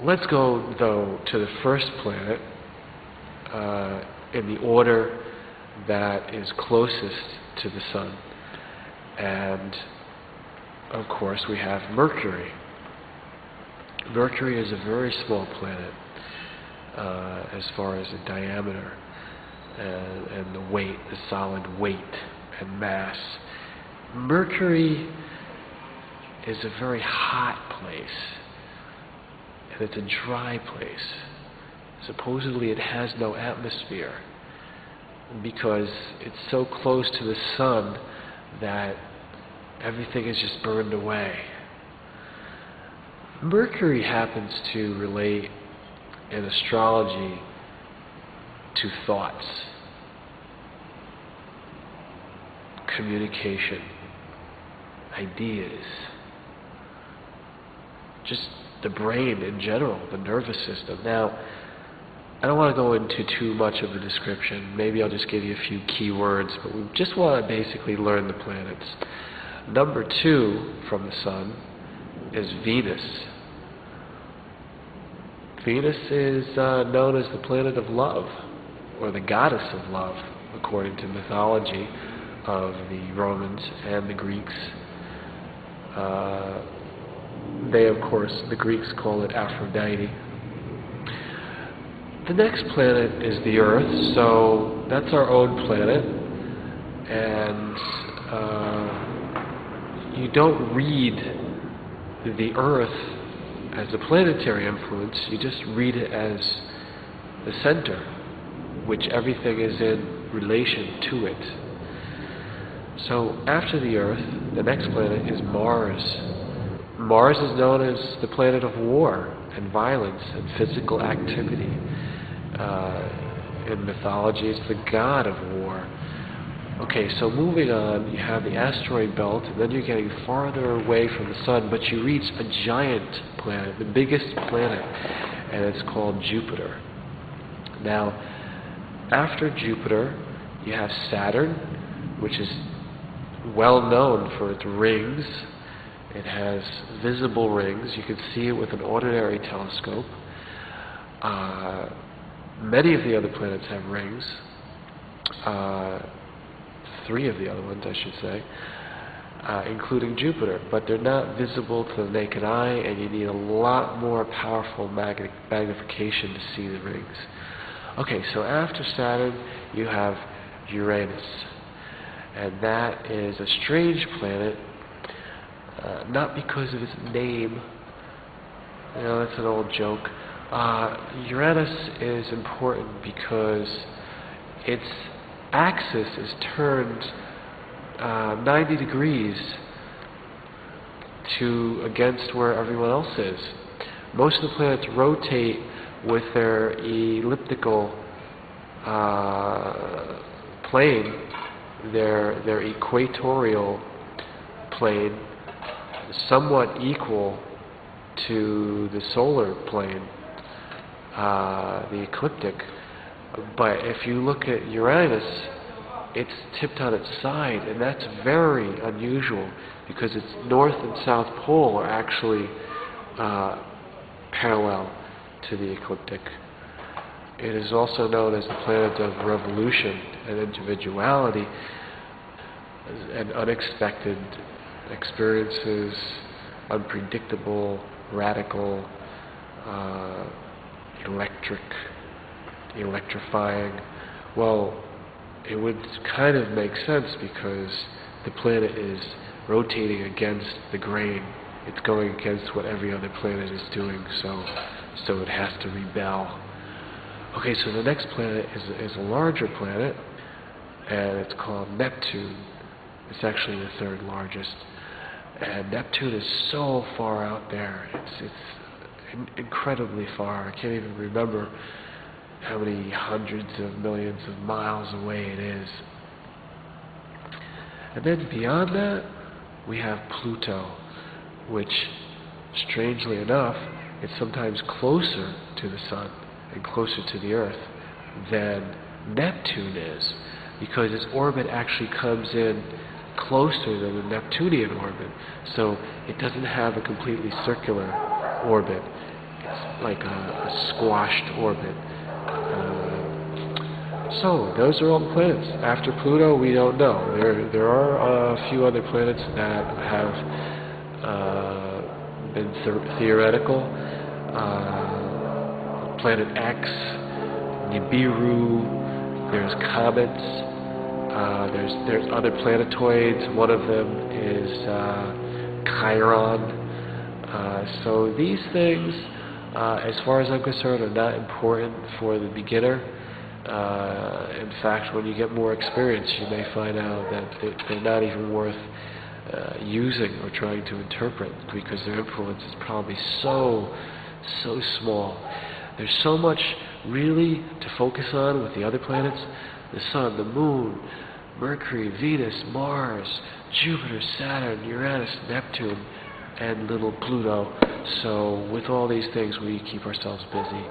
Let's go, though, to the first planet in the order that is closest to the Sun. And, of course, we have Mercury. Mercury is a very small planet as far as the diameter and the weight, the solid weight and mass. Mercury is a very hot place, and it's a dry place. Supposedly it has no atmosphere because it's so close to the Sun that everything is just burned away. Mercury happens to relate in astrology to thoughts, communication, ideas, just the brain in general, the nervous system. Now, I don't want to go into too much of a description. Maybe I'll just give you a few key words, but we just want to basically learn the planets. Number 2 from the Sun is Venus. Venus is known as the planet of love, or the goddess of love, according to mythology of the Romans and the Greeks. They, of course, the Greeks call it Aphrodite. The next planet is the Earth, so that's our own planet, and you don't read the Earth as a planetary influence, you just read it as the center, which everything is in relation to it. So after the Earth, the next planet is Mars. Mars is known as the planet of war and violence and physical activity. In mythology, it's the god of war. Okay, so moving on, you have the asteroid belt, and then you're getting farther away from the Sun, but you reach a giant planet, the biggest planet, and it's called Jupiter. Now, after Jupiter, you have Saturn, which is well known for its rings. It has visible rings. You can see it with an ordinary telescope. Many of the other planets have rings. 3 of the other ones, I should say, including Jupiter, but they're not visible to the naked eye, and you need a lot more powerful magnification to see the rings. Okay, so after Saturn, you have Uranus, and that is a strange planet, not because of its name. You know, that's an old joke. Uranus is important because its axis is turned 90 degrees against where everyone else is. Most of the planets rotate with their elliptical plane, their equatorial plane, somewhat equal to the solar plane, the ecliptic. But if you look at Uranus, it's tipped on its side, and that's very unusual because its north and south pole are actually parallel to the ecliptic. It is also known as the planet of revolution and individuality and unexpected experiences, unpredictable, radical, electrifying. Well, it would kind of make sense because the planet is rotating against the grain. It's going against what every other planet is doing, so it has to rebel. Okay, so the next planet is a larger planet, and it's called Neptune. It's actually the 3rd largest, and Neptune is so far out there. It's incredibly far. I can't even remember how many hundreds of millions of miles away it is. And then beyond that, we have Pluto, which, strangely enough, is sometimes closer to the Sun and closer to the Earth than Neptune is, because its orbit actually comes in closer than the Neptunian orbit. So it doesn't have a completely circular orbit. like a squashed orbit. So those are all the planets. After Pluto, we don't know. There are a few other planets that have been theoretical. Planet X, Nibiru. There's comets. There's other planetoids. One of them is Chiron. So these things, as far as I'm concerned, are not important for the beginner. In fact, when you get more experience, you may find out that they're not even worth using or trying to interpret, because their influence is probably so small. There's so much really to focus on with the other planets: the Sun, the Moon, Mercury, Venus, Mars, Jupiter, Saturn, Uranus, Neptune, and little Pluto. So with all these things, we keep ourselves busy.